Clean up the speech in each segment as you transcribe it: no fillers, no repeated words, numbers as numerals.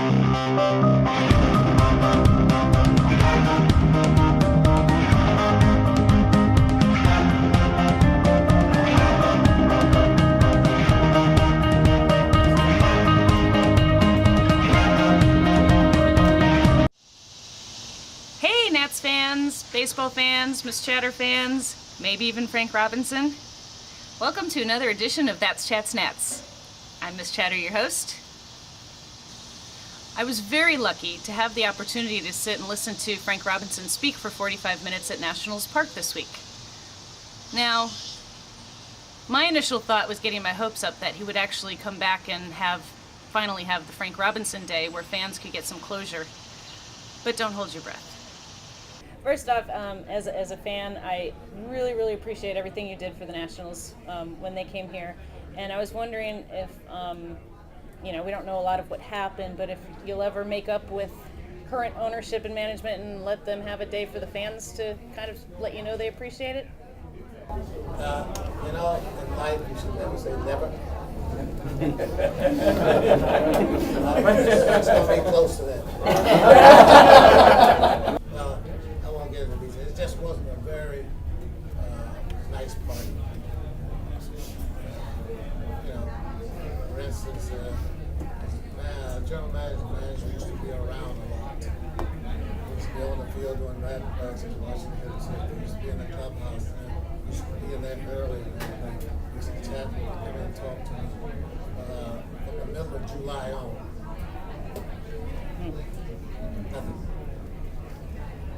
Nats fans, baseball fans, Miss Chatter fans, maybe even Frank Robinson. Welcome to another edition of That's Chats Nats. I'm Miss Chatter, your host. I was very lucky to have the opportunity to sit and listen to Frank Robinson speak for 45 minutes at Nationals Park this week. Now, my initial thought was getting my hopes up that he would actually come back and finally have the Frank Robinson Day where fans could get some closure. But don't hold your breath. First off, as a fan, I really appreciate everything you did for the Nationals when they came here. And I was wondering if, we don't know a lot of what happened, but if you'll ever make up with current ownership and management and let them have a day for the fans to kind of let you know they appreciate it? In life, you should never say never. It's going to be close to that. It just wasn't a very nice party. For instance, general manager used to be around a lot. He used to be on the field doing rap practices, watching the kids. He used to be in the clubhouse. He used to be in there early. He used to chat with me and talk to me from the middle of July on.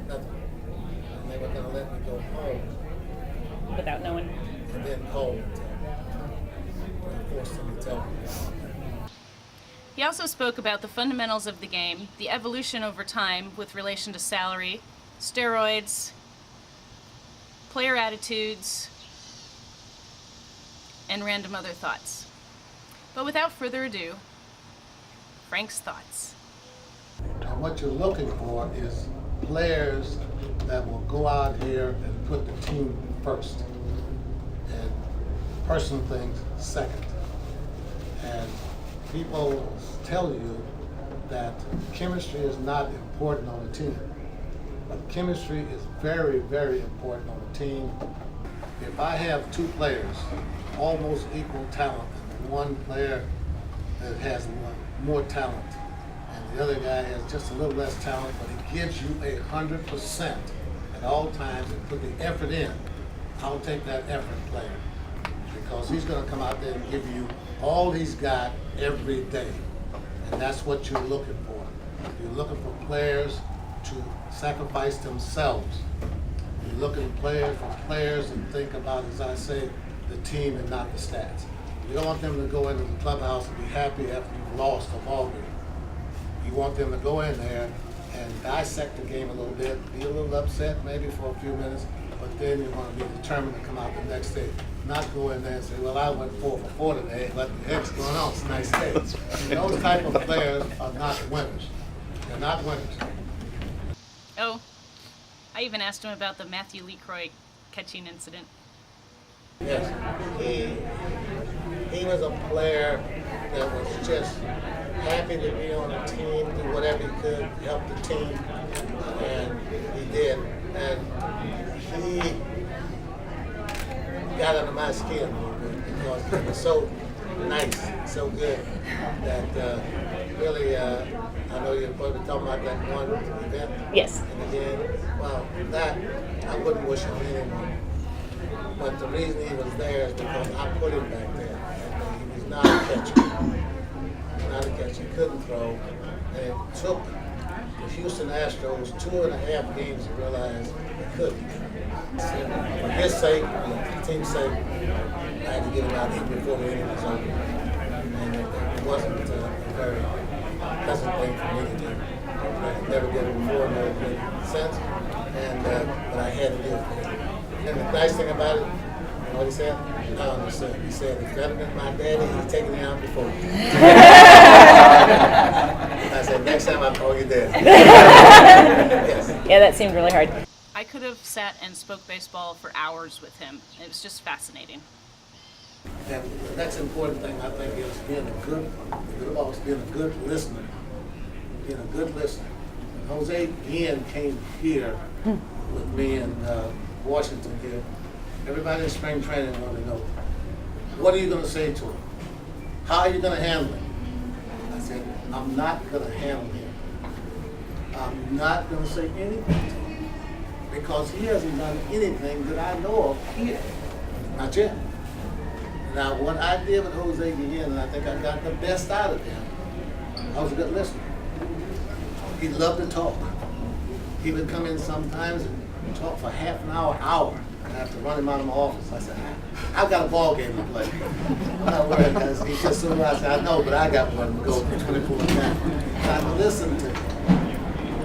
Nothing. They were going to let me go home. Without knowing? And then call me and tell me. And forced them to tell me. He also spoke about the fundamentals of the game, the evolution over time with relation to salary, steroids, player attitudes, and random other thoughts. But without further ado, Frank's thoughts. And what you're looking for is players that will go out here and put the team first and personal things second. And people tell you that chemistry is not important on a team, but chemistry is very important on a team. If I have two players almost equal talent and one player that has more talent and the other guy has just a little less talent, but he gives you 100% at all times and put the effort in, I'll take that effort player because he's going to come out there and give you all he's got every day. And that's what you're looking for. You're looking for players to sacrifice themselves. You're looking for players and think about, as I say, the team and not the stats. You don't want them to go into the clubhouse and be happy after you've lost a ball game. You want them to go in there and dissect the game a little bit, be a little upset maybe for a few minutes, but then you want to be determined to come out the next day. Not go in there and say, well, I went 4 for 4 today, but the heck's going on, it's a nice day. Those type of players are not winners. They're not winners. Oh, I even asked him about the Matthew LeCroy catching incident. Yes, he was a player that was just happy to be on a team, do whatever he could to help the team, and he did. And he got under my skin a little bit because he was so nice, so good, that really, I know you're probably talking about that one event. Yes. In the game. Well, that I wouldn't wish on anyone. But the reason he was there is because I put him back there. And he was not a catcher. He couldn't throw. And it took the Houston Astros 2.5 games to realize he couldn't. So for his sake, for the team's sake, I had to get him out here before the inning was over. And it wasn't a very pleasant thing for me to do. I never did it before, never did it since. And but I had to do it for him. And the nice thing about it, you know what he said? He said, it's better than my daddy, he's taking me out before. I said, next time I'll call you daddy. Yes. Yeah, that seemed really hard. I could have sat and spoke baseball for hours with him. It was just fascinating. And the next important thing I think is being a good boss, being a good listener. being a good listener. When Jose Guillen came here with me in Washington here, everybody in spring training wanted to know, what are you going to say to him? How are you going to handle him? I said, I'm not going to handle him. I'm not going to say anything to him because he hasn't done anything that I know of here. Not yet. Now, what I did with Jose Guillen, and I think I got the best out of him, I was a good listener. He loved to talk. He would come in sometimes and talk for half an hour. I have to run him out of my office. I said, I've got a ball game to play. I'm not worried, because he just soon as I said, I know, but I got one to go for 24 minutes. I listened to him.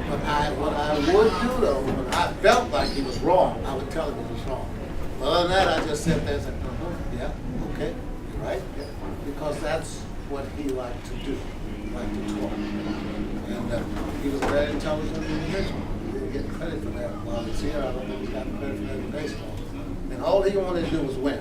But what I would do though, when I felt like he was wrong, I would tell him he was wrong. But other than that, I just sat there and said, yeah, okay, you're right. Yeah. Because that's what he liked to do. He liked to talk. And he was a very intelligent individual. He didn't get credit for that while he was here. I don't think he got credit for that in baseball. And all he wanted to do was win.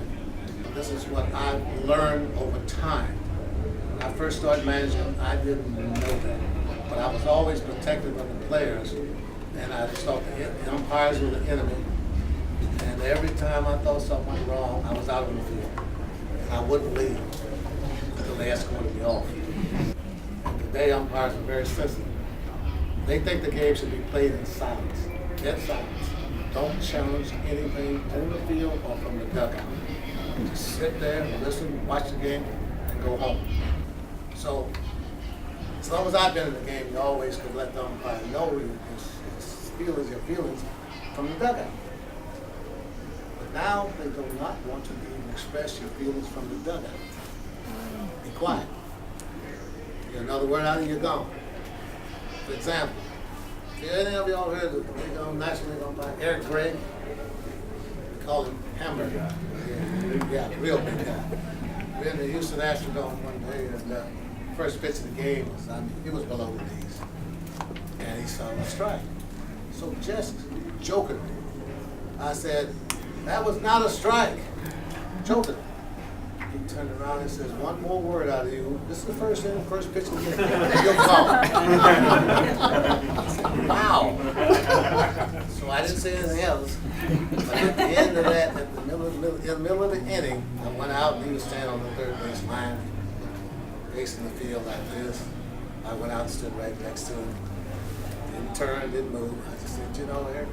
But this is what I've learned over time. When I first started managing, I didn't know that. But I was always protective of the players. And I thought the umpires were the enemy. And every time I thought something was wrong, I was out of the field. And I wouldn't leave until they escorted me off. And today, umpires are very sensitive. They think the game should be played in silence, dead silence. Don't challenge anything on the field or from the dugout. Just sit there and listen, watch the game, and go home. So, as long as I've been in the game, you always could let the umpire know your feelings from the dugout. But now they do not want to even express your feelings from the dugout. Be quiet. Get another word out and you're gone. For example, any of y'all heard of the National League umpire, Eric Gregg? We call him Hamburger. Yeah, real big guy. We're in the Houston Astrodome one day, and the first pitch of the game was, he was below the knees. And he saw a strike. So just jokingly, I said, that was not a strike. Jokingly. He turned around and says, one more word out of you. This is the first pitch of the game. You're gone. I said, wow. So I didn't say anything else. But at the end of that, in the middle of the inning, I went out and he was standing on the third base line, facing the field like this. I went out and stood right next to him. Didn't turn, didn't move. I just said, you know, Eric,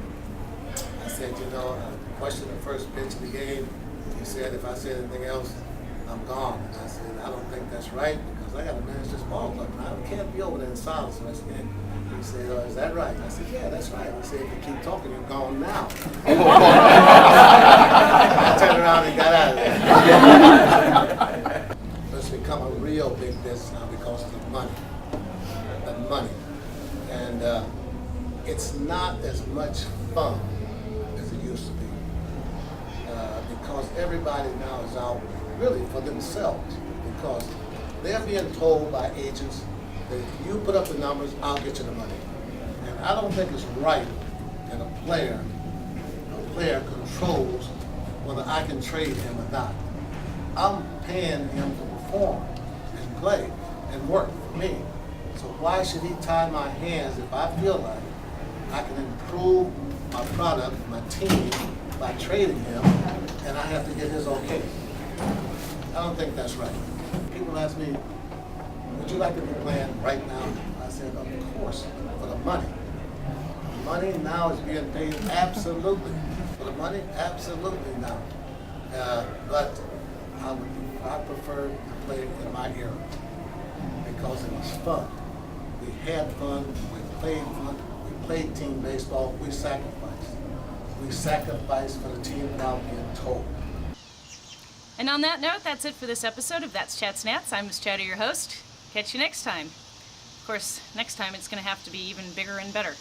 I said, you know, I questioned the first pitch of the game. He said, if I said anything else, I'm gone. And I said, I don't think that's right because I got to manage this ball club. And I can't be over there in silence the rest of the game. He said, oh, is that right? I said, yeah, that's right. He said, if you keep talking, you're gone now. I turned around and got out of there. It's become a real big business now because of the money. The money. And it's not as much fun as it used to be. Because everybody now is out really for themselves, because they're being told by agents that if you put up the numbers, I'll get you the money. And I don't think it's right that a player controls whether I can trade him or not. I'm paying him to perform and play and work for me. So why should he tie my hands if I feel like I can improve my product, my team, by trading him, and I have to get his okay? I don't think that's right. People ask me, would you like to be playing right now? I said, of course, for the money. The money now is being paid absolutely. For the money, absolutely now. But I prefer to play in my era because it was fun. We had fun, we played team baseball, we sacrificed. We sacrificed for the team without being told. And on that note, that's it for this episode of That's Chats Nats. I'm Miss Chatter, your host. Catch you next time. Of course, next time it's going to have to be even bigger and better.